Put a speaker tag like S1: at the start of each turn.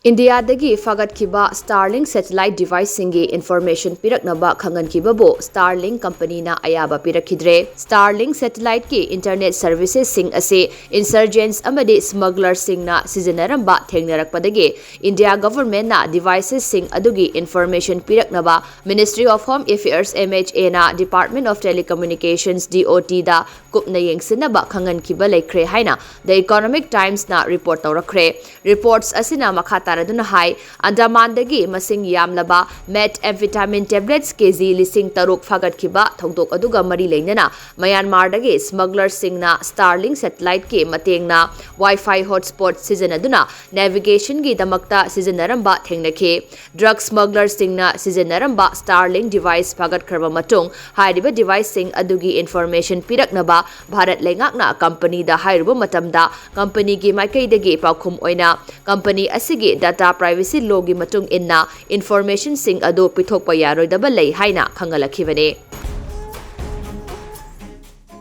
S1: India Dagi Phagatkhiba Starlink satellite device singi information piraknaba khangankhibabu Starlink company na ayaba Pirakhidre. Starlink satellite ki internet services sing ase insurgents amadi smugglers sing na sizinaramba thengnarakpadagi India government na devices sing adugi information piraknaba Ministry of Home Affairs MHA na Department of Telecommunications DOT da kupna yengsinaba khangankhiba lekre haina The Economic Times na report tawrakre. Reports asina makhata Taraduna High, Andamandagi, Masing Yamlaba, methamphetamine tablets, KZ Lising Taruk Phagatkhiba, Thongtok Aduga Mari Lenana, Myanmar smugglers singna Starlink satellite ke Matengna, Wi-Fi hotspot season aduna, navigation gi damakta season naramba Thengnake, drug smugglers singna season naramba Starlink device Phagatkhiba Matung, Haidiba device sing adugi information Piraknaba, Bharat Lengakna, company da Hairuba Matamda, company gi Maikai Paukum Oina, company Asigi data privacy law gi matung inna information sing ado pithokpa yaroidaba lei haina khangalakibane.